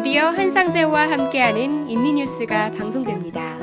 드디어 한상재와 함께하는 인리뉴스가 방송됩니다.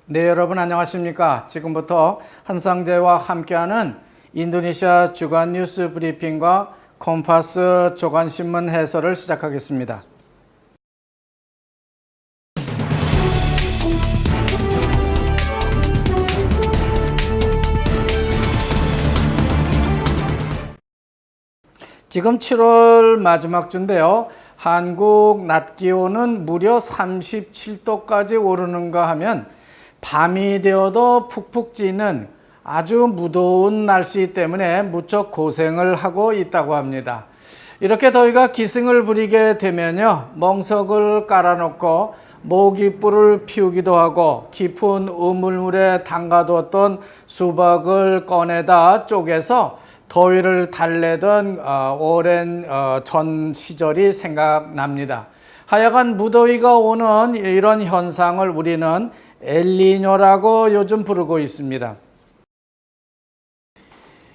네, 여러분 안녕하십니까? 지금부터 한상재와 함께하는 인도네시아 주간 뉴스 브리핑과 콤파스 조간신문 해설을 시작하겠습니다. 지금 7월 마지막 주인데요. 한국 낮 기온은 무려 37도까지 오르는가 하면 밤이 되어도 푹푹 찌는 아주 무더운 날씨 때문에 무척 고생을 하고 있다고 합니다. 이렇게 더위가 기승을 부리게 되면요, 멍석을 깔아놓고 모깃불을 피우기도 하고 깊은 우물물에 담가두었던 수박을 꺼내다 쪼개서 더위를 달래던 오랜 전 시절이 생각납니다. 하여간 무더위가 오는 이런 현상을 우리는 엘니뇨라고 요즘 부르고 있습니다.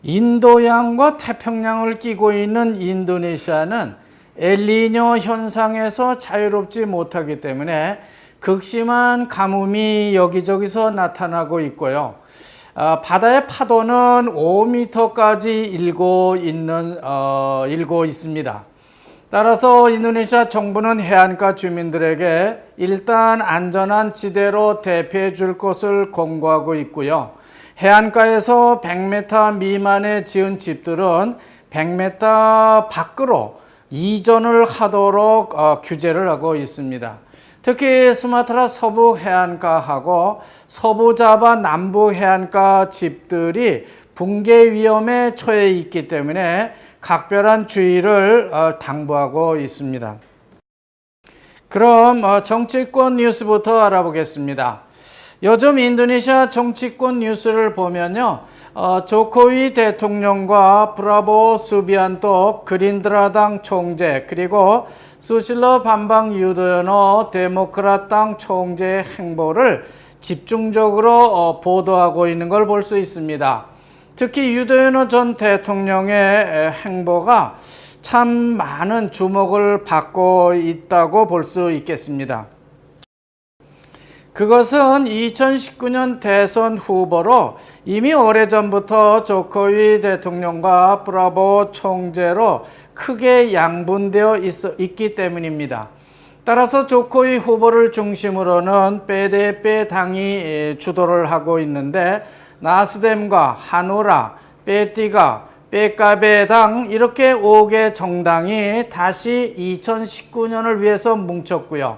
인도양과 태평양을 끼고 있는 인도네시아는 엘니뇨 현상에서 자유롭지 못하기 때문에 극심한 가뭄이 여기저기서 나타나고 있고요. 바다의 파도는 5m까지 일고 있습니다. 따라서 인도네시아 정부는 해안가 주민들에게 일단 안전한 지대로 대피해 줄 것을 권고하고 있고요. 해안가에서 100m 미만에 지은 집들은 100m 밖으로 이전을 하도록 규제를 하고 있습니다. 특히 수마트라 서부 해안가하고 서부자바 남부 해안가 집들이 붕괴 위험에 처해 있기 때문에 각별한 주의를 당부하고 있습니다. 그럼 정치권 뉴스부터 알아보겠습니다. 요즘 인도네시아 정치권 뉴스를 보면요, 조코위 대통령과 프라보 수비안토 그린드라당 총재 그리고 수실러 반방 유도연호 데모크라당 총재의 행보를 집중적으로 보도하고 있는 걸 볼 수 있습니다. 특히 유도연호 전 대통령의 행보가 참 많은 주목을 받고 있다고 볼 수 있겠습니다. 그것은 2019년 대선 후보로 이미 오래전부터 조코위 대통령과 프라보 총재로 크게 양분되어 있기 때문입니다. 따라서 조코위 후보를 중심으로는 PDIP 당이 주도를 하고 있는데 나스뎀과 하누라, P3, PKB 당 이렇게 5개 정당이 다시 2019년을 위해서 뭉쳤고요.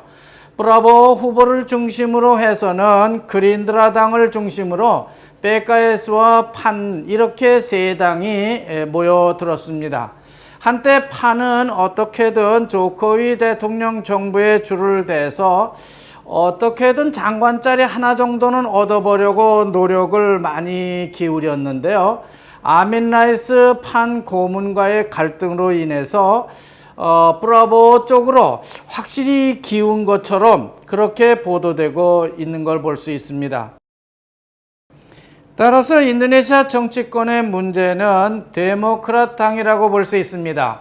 프라보 후보를 중심으로 해서는 그린드라 당을 중심으로 PKS와 판 이렇게 세 당이 모여들었습니다. 한때 판은 어떻게든 조코위 대통령 정부에 줄을 대서 어떻게든 장관 자리 하나 정도는 얻어보려고 노력을 많이 기울였는데요. 아민 라이스 판 고문과의 갈등으로 인해서 프라보 쪽으로 확실히 기운 것처럼 그렇게 보도되고 있는 걸 볼 수 있습니다. 따라서 인도네시아 정치권의 문제는 데모크라 당이라고 볼 수 있습니다.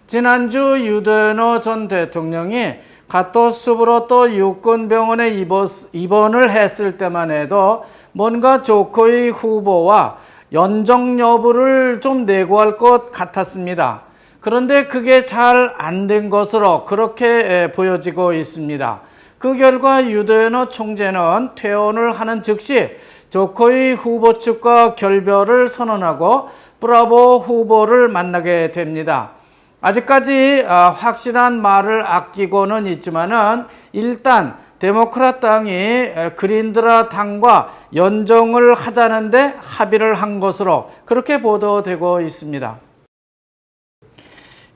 지난주 유도연호 전 대통령이 가토 수브로토 육군병원에 입원을 했을 때만 해도 뭔가 조코위 후보와 연정 여부를 좀 내고할 것 같았습니다. 그런데 그게 잘 안 된 것으로 그렇게 보여지고 있습니다. 그 결과 유도연호 총재는 퇴원을 하는 즉시 조코위 후보 측과 결별을 선언하고 프라보 후보를 만나게 됩니다. 아직까지 확실한 말을 아끼고는 있지만은 일단 데모크라 당이 그린드라 당과 연정을 하자는데 합의를 한 것으로 그렇게 보도되고 있습니다.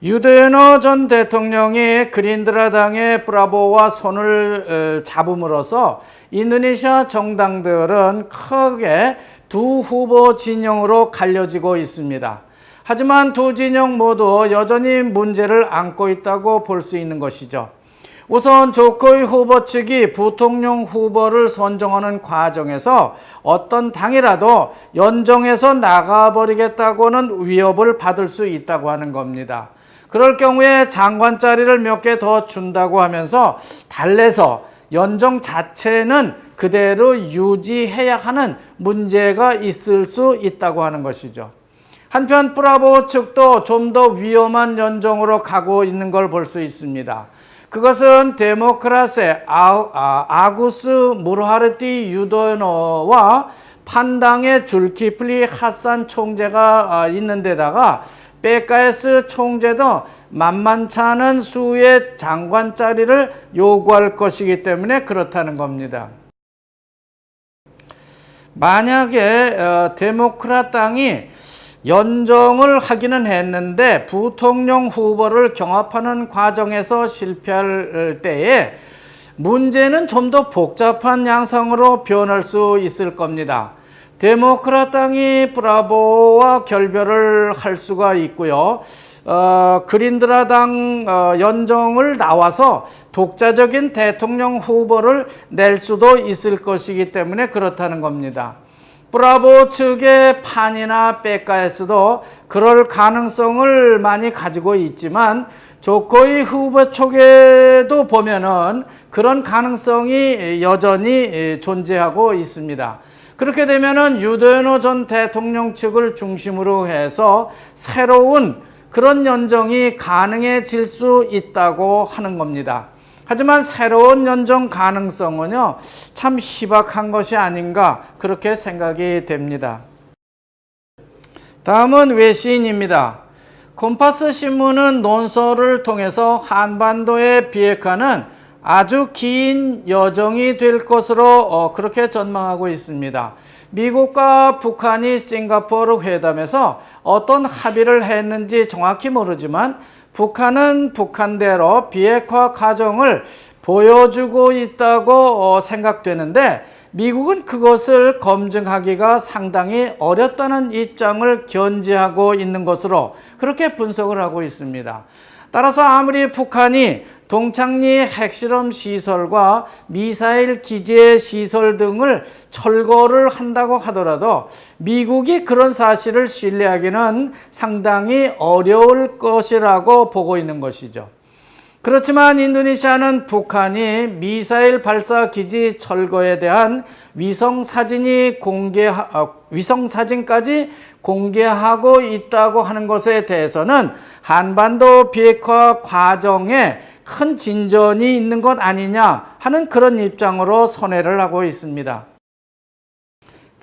유대노 전 대통령이 그린드라당의 브라보와 손을 잡음으로써 인도네시아 정당들은 크게 두 후보 진영으로 갈려지고 있습니다. 하지만 두 진영 모두 여전히 문제를 안고 있다고 볼 수 있는 것이죠. 우선 조코이 후보 측이 부통령 후보를 선정하는 과정에서 어떤 당이라도 연정해서 나가버리겠다고는 위협을 받을 수 있다고 하는 겁니다. 그럴 경우에 장관 자리를 몇 개 더 준다고 하면서 달래서 연정 자체는 그대로 유지해야 하는 문제가 있을 수 있다고 하는 것이죠. 한편 브라보 측도 좀 더 위험한 연정으로 가고 있는 걸 볼 수 있습니다. 그것은 데모크라스의 아구스 무르하르티 유도노와 판당의 줄키플리 하산 총재가 있는 데다가 PKS 총재도 만만치 않은 수의 장관 자리를 요구할 것이기 때문에 그렇다는 겁니다. 만약에 데모크라 당이 연정을 하기는 했는데 부통령 후보를 경합하는 과정에서 실패할 때에 문제는 좀 더 복잡한 양상으로 변할 수 있을 겁니다. 데모크라 당이 브라보와 결별을 할 수가 있고요. 그린드라당 연정을 나와서 독자적인 대통령 후보를 낼 수도 있을 것이기 때문에 그렇다는 겁니다. 브라보 측의 판이나 PKS도 그럴 가능성을 많이 가지고 있지만 조코이 후보 쪽에도 보면은 그런 가능성이 여전히 존재하고 있습니다. 그렇게 되면은 유대노 전 대통령 측을 중심으로 해서 새로운 그런 연정이 가능해질 수 있다고 하는 겁니다. 하지만 새로운 연정 가능성은요, 참 희박한 것이 아닌가 그렇게 생각이 됩니다. 다음은 외신입니다. 콤파스 신문은 논설을 통해서 한반도의 비핵화는 아주 긴 여정이 될 것으로 그렇게 전망하고 있습니다. 미국과 북한이 싱가포르 회담에서 어떤 합의를 했는지 정확히 모르지만 북한은 북한대로 비핵화 과정을 보여주고 있다고 생각되는데 미국은 그것을 검증하기가 상당히 어렵다는 입장을 견지하고 있는 것으로 그렇게 분석을 하고 있습니다. 따라서 아무리 북한이 동창리 핵실험 시설과 미사일 기재 시설 등을 철거를 한다고 하더라도 미국이 그런 사실을 신뢰하기는 상당히 어려울 것이라고 보고 있는 것이죠. 그렇지만 인도네시아는 북한이 미사일 발사 기지 철거에 대한 위성 사진까지 공개하고 있다고 하는 것에 대해서는 한반도 비핵화 과정에 큰 진전이 있는 것 아니냐 하는 그런 입장으로 선회를 하고 있습니다.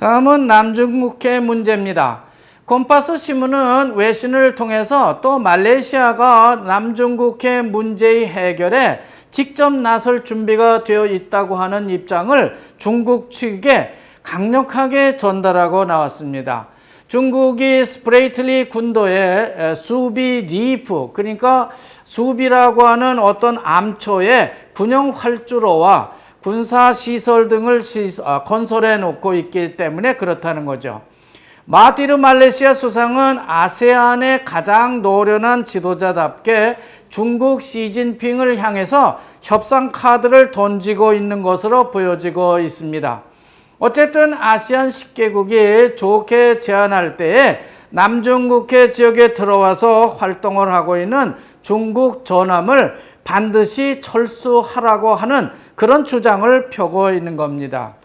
다음은 남중국해 문제입니다. 콤파스 신문은 외신을 통해서 또 말레이시아가 남중국해 문제의 해결에 직접 나설 준비가 되어 있다고 하는 입장을 중국 측에 강력하게 전달하고 나왔습니다. 중국이 스프레이틀리 군도의 수비 리프, 그러니까 수비라고 하는 어떤 암초에 군용 활주로와 군사시설 등을 건설해 놓고 있기 때문에 그렇다는 거죠. 마하티르 말레이시아 수상은 아세안의 가장 노련한 지도자답게 중국 시진핑을 향해서 협상 카드를 던지고 있는 것으로 보여지고 있습니다. 어쨌든 아시안 10개국이 좋게 제안할 때에 남중국해 지역에 들어와서 활동을 하고 있는 중국 전함을 반드시 철수하라고 하는 그런 주장을 펴고 있는 겁니다.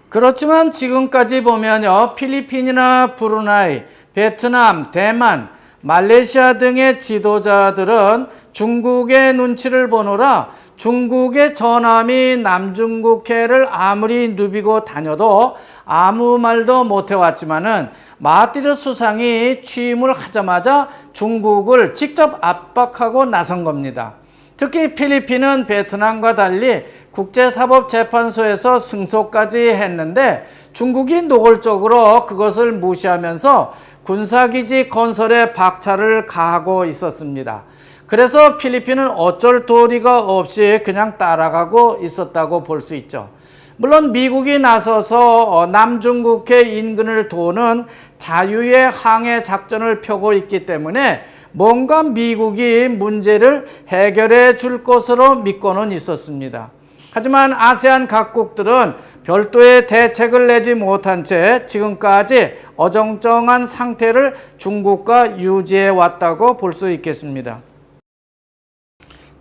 그렇지만 지금까지 보면요, 필리핀이나 브루나이, 베트남, 대만, 말레이시아 등의 지도자들은 중국의 눈치를 보느라 중국의 전함이 남중국해를 아무리 누비고 다녀도 아무 말도 못 해왔지만은 마하티르 수상이 취임을 하자마자 중국을 직접 압박하고 나선 겁니다. 특히 필리핀은 베트남과 달리 국제사법재판소에서 승소까지 했는데 중국이 노골적으로 그것을 무시하면서 군사기지 건설에 박차를 가하고 있었습니다. 그래서 필리핀은 어쩔 도리가 없이 그냥 따라가고 있었다고 볼 수 있죠. 물론 미국이 나서서 남중국해 인근을 도는 자유의 항해 작전을 펴고 있기 때문에 뭔가 미국이 문제를 해결해 줄 것으로 믿고는 있었습니다. 하지만 아세안 각국들은 별도의 대책을 내지 못한 채 지금까지 어정쩡한 상태를 중국과 유지해 왔다고 볼 수 있겠습니다.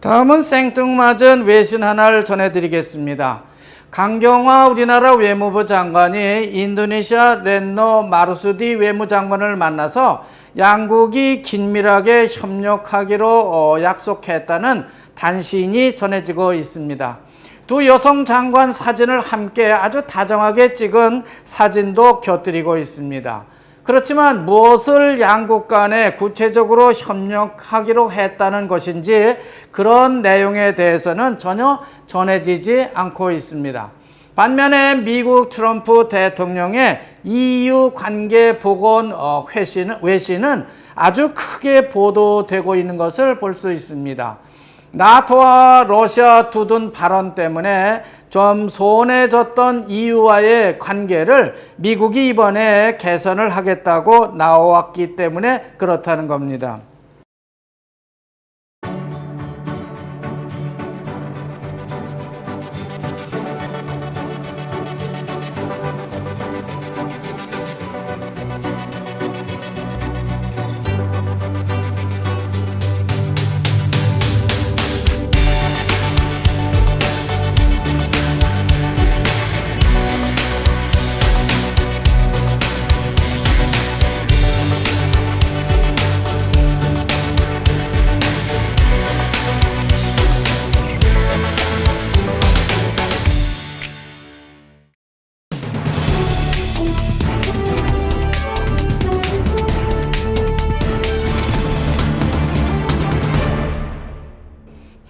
다음은 생뚱맞은 외신 하나를 전해드리겠습니다. 강경화 우리나라 외무부 장관이 인도네시아 렛노 마르수디 외무장관을 만나서 양국이 긴밀하게 협력하기로 약속했다는 단신이 전해지고 있습니다. 두 여성 장관 사진을 함께 아주 다정하게 찍은 사진도 곁들이고 있습니다. 그렇지만 무엇을 양국 간에 구체적으로 협력하기로 했다는 것인지 그런 내용에 대해서는 전혀 전해지지 않고 있습니다. 반면에 미국 트럼프 대통령의 EU 관계 복원 외신은 아주 크게 보도되고 있는 것을 볼 수 있습니다. 나토와 러시아 두둔 발언 때문에 좀 소원해졌던 EU와의 관계를 미국이 이번에 개선을 하겠다고 나왔기 때문에 그렇다는 겁니다.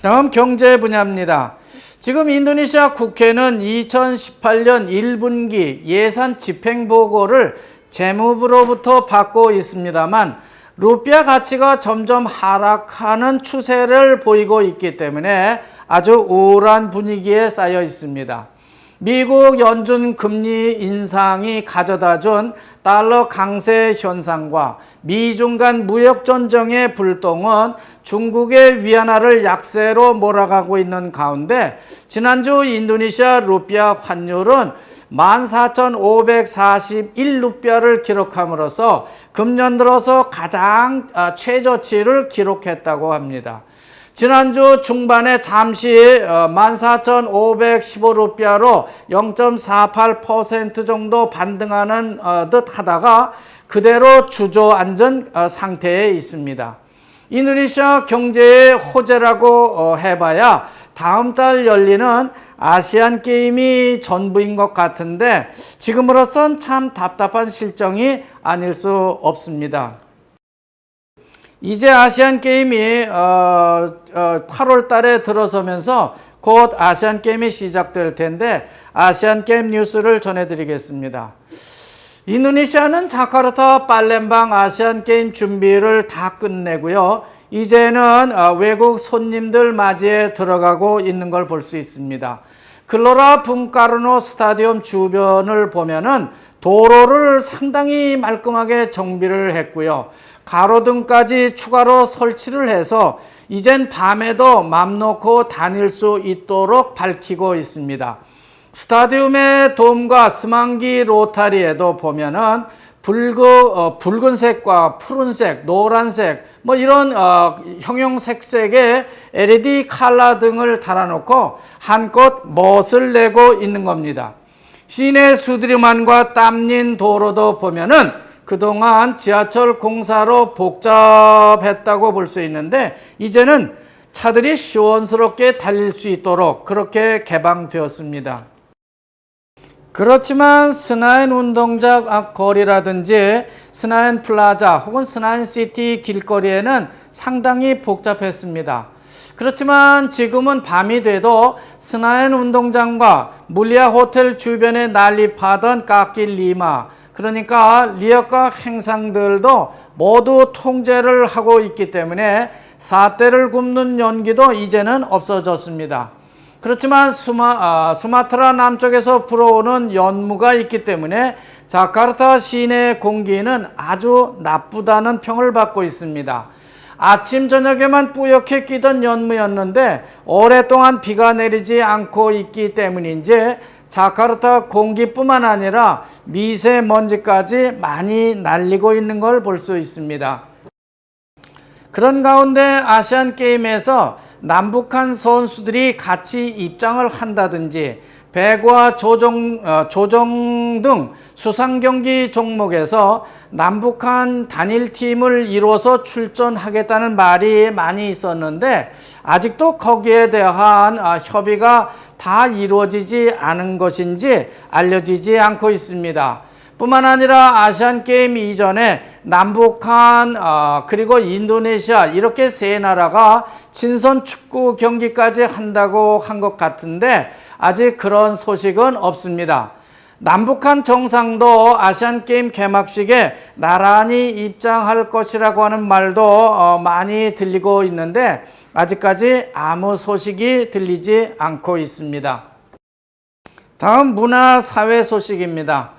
다음 경제 분야입니다. 지금 인도네시아 국회는 2018년 1분기 예산 집행 보고를 재무부로부터 받고 있습니다만 루피아 가치가 점점 하락하는 추세를 보이고 있기 때문에 아주 우울한 분위기에 쌓여 있습니다. 미국 연준 금리 인상이 가져다준 달러 강세 현상과 미중 간 무역 전쟁의 불똥은 중국의 위안화를 약세로 몰아가고 있는 가운데 지난주 인도네시아 루피아 환율은 14,541루피아를 기록함으로써 금년 들어서 가장 최저치를 기록했다고 합니다. 지난주 중반에 잠시 14,515루피아로 0.48% 정도 반등하는 듯 하다가 그대로 주저앉은 상태에 있습니다. 인도네시아 경제의 호재라고 해봐야 다음 달 열리는 아시안 게임이 전부인 것 같은데 지금으로선 참 답답한 실정이 아닐 수 없습니다. 이제 아시안 게임이 8월 달에 들어서면서 곧 아시안 게임이 시작될 텐데 아시안 게임 뉴스를 전해드리겠습니다. 인도네시아는 자카르타 팔렘방 아시안 게임 준비를 다 끝내고요. 이제는 외국 손님들 맞이에 들어가고 있는 걸 볼 수 있습니다. 글로라 붕카르노 스타디움 주변을 보면은 도로를 상당히 말끔하게 정비를 했고요. 가로등까지 추가로 설치를 해서 이젠 밤에도 맘 놓고 다닐 수 있도록 밝히고 있습니다. 스타디움의 돔과 스망기 로타리에도 보면은 붉은색과 푸른색, 노란색 뭐 이런 형형색색의 LED 칼라 등을 달아놓고 한껏 멋을 내고 있는 겁니다. 시내 수드리만과 땀린 도로도 보면은 그동안 지하철 공사로 복잡했다고 볼 수 있는데 이제는 차들이 시원스럽게 달릴 수 있도록 그렇게 개방되었습니다. 그렇지만 스나인 운동장 앞 거리라든지 스나인 플라자 혹은 스나인 시티 길거리에는 상당히 복잡했습니다. 그렇지만 지금은 밤이 돼도 스나인 운동장과 물리아 호텔 주변에 난립하던 까끼 리마 그러니까 리어카 행상들도 모두 통제를 하고 있기 때문에 사태를 굽는 연기도 이제는 없어졌습니다. 그렇지만 수마트라 남쪽에서 불어오는 연무가 있기 때문에 자카르타 시내 공기는 아주 나쁘다는 평을 받고 있습니다. 아침 저녁에만 뿌옇게 끼던 연무였는데 오랫동안 비가 내리지 않고 있기 때문인지 자카르타 공기뿐만 아니라 미세먼지까지 많이 날리고 있는 걸 볼 수 있습니다. 그런 가운데 아시안게임에서 남북한 선수들이 같이 입장을 한다든지 배구와 조정 등 수상경기 종목에서 남북한 단일팀을 이뤄서 출전하겠다는 말이 많이 있었는데 아직도 거기에 대한 협의가 다 이루어지지 않은 것인지 알려지지 않고 있습니다. 뿐만 아니라 아시안게임 이전에 남북한 그리고 인도네시아 이렇게 세 나라가 친선 축구 경기까지 한다고 한 것 같은데 아직 그런 소식은 없습니다. 남북한 정상도 아시안게임 개막식에 나란히 입장할 것이라고 하는 말도 많이 들리고 있는데 아직까지 아무 소식이 들리지 않고 있습니다. 다음 문화사회 소식입니다.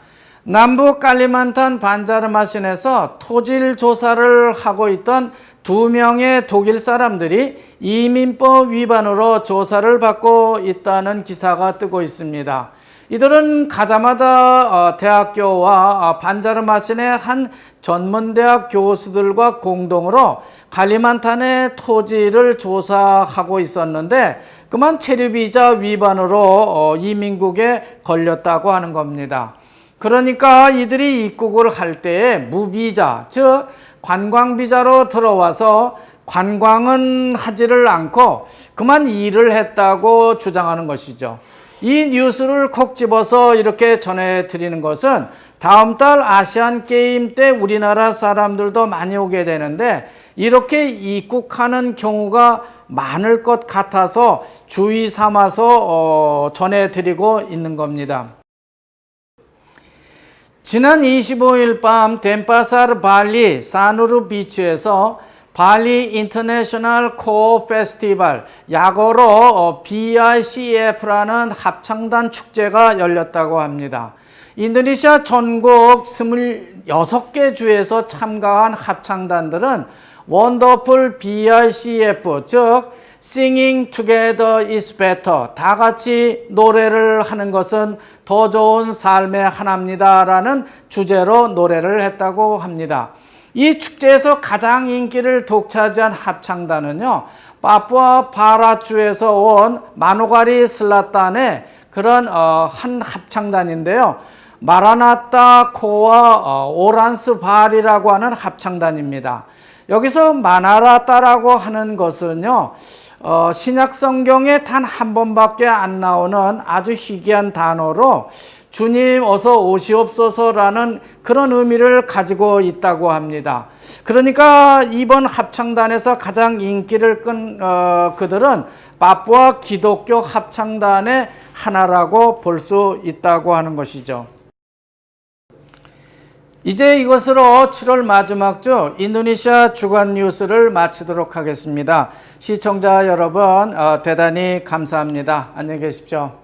남북 칼리만탄 반자르마신에서 토질 조사를 하고 있던 2명의 독일 사람들이 이민법 위반으로 조사를 받고 있다는 기사가 뜨고 있습니다. 이들은 가자마다 대학교와 반자르마신의 한 전문대학 교수들과 공동으로 칼리만탄의 토지를 조사하고 있었는데 그만 체류비자 위반으로 이민국에 걸렸다고 하는 겁니다. 그러니까 이들이 입국을 할 때에 무비자, 즉 관광비자로 들어와서 관광은 하지를 않고 그만 일을 했다고 주장하는 것이죠. 이 뉴스를 콕 집어서 이렇게 전해드리는 것은 다음 달 아시안게임 때 우리나라 사람들도 많이 오게 되는데 이렇게 입국하는 경우가 많을 것 같아서 주의 삼아서 전해드리고 있는 겁니다. 지난 25일 밤 덴파사르 발리 사누르 비치에서 발리 인터내셔널 코어 페스티벌, 약어로 BICF라는 합창단 축제가 열렸다고 합니다. 인도네시아 전국 26개 주에서 참가한 합창단들은 원더풀 BICF, 즉 Singing Together is Better, 다 같이 노래를 하는 것은 더 좋은 삶의 하나입니다 라는 주제로 노래를 했다고 합니다. 이 축제에서 가장 인기를 독차지한 합창단은요, 파푸아 바라주에서 온 마노가리 슬라탄의 그런 한 합창단인데요. 마라나타 코와 오란스 발이라고 하는 합창단입니다. 여기서 마나라타라고 하는 것은요, 신약 성경에 단 한 번밖에 안 나오는 아주 희귀한 단어로 주님 어서 오시옵소서라는 그런 의미를 가지고 있다고 합니다. 그러니까 이번 합창단에서 가장 인기를 끈 그들은 파푸아 기독교 합창단의 하나라고 볼 수 있다고 하는 것이죠. 이제 이것으로 7월 마지막 주 인도네시아 주간 뉴스를 마치도록 하겠습니다. 시청자 여러분 대단히 감사합니다. 안녕히 계십시오.